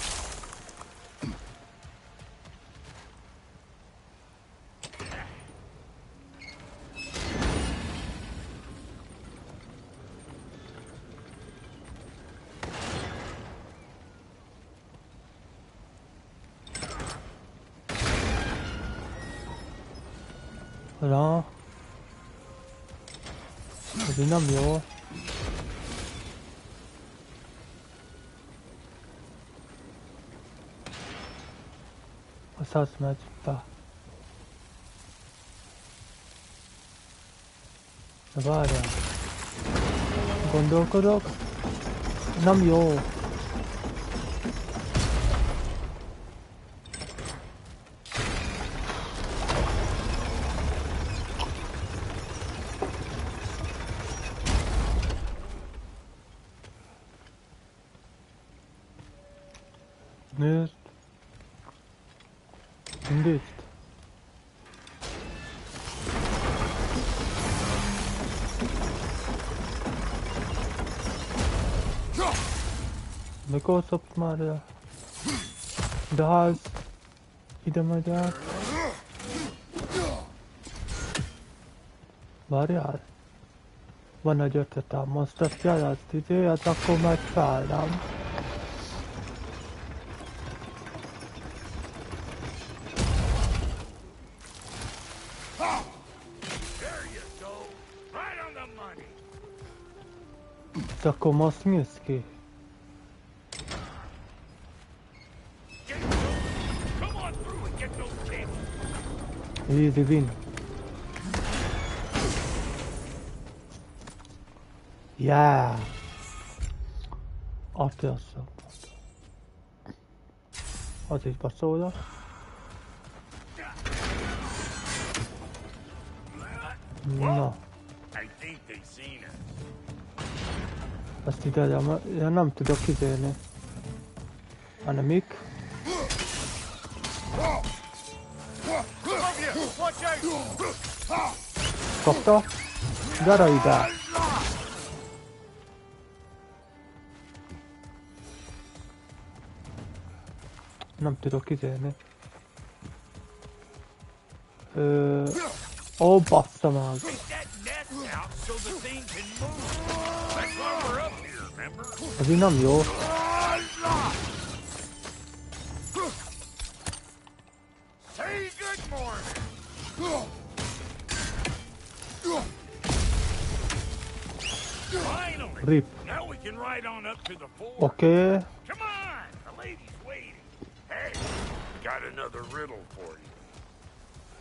Rá. Ez így nem jó. Az megy be. De várjál. Gondolkodok. Nem jó. Nézd. Indítsd. Mikor szopsz már el? De ház. Ide megy át. Várjál. Van egy ötletem. Most ezt jelezd idéjét, akkor megy fel, nem? De akkor most néz ki. Easy win. Yeah. Azt jasszak. Az is beszólja. Na. Ezt ide nem tudok kizérni. Hanem mik? Kapta? Gyere ide! Nem tudok kizérni. Ó, bassza meg! Ez így nem jó. Rip. Okay. Come on, the lady's waiting. Hey, got another riddle for you.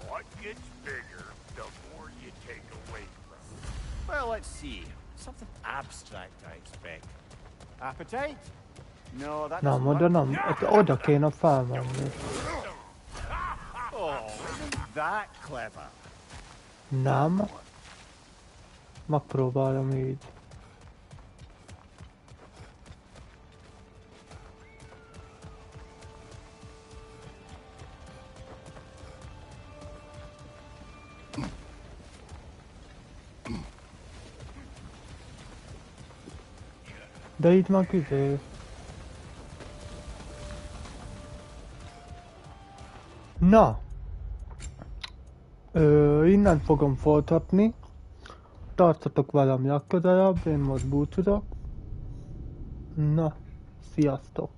What gets bigger the more you take away from it? Well, let's see. Something abstract, I expect. Appetite? No, that Nem, doesn't oda work. nem. Oda kéne felmenni. Oh, isn't that clever? Nem. Megpróbálom így. De itt meg izé. Na. Innen fogom folytatni. Tartsatok velem legközelebb, én most búcsúzok. Na, sziasztok!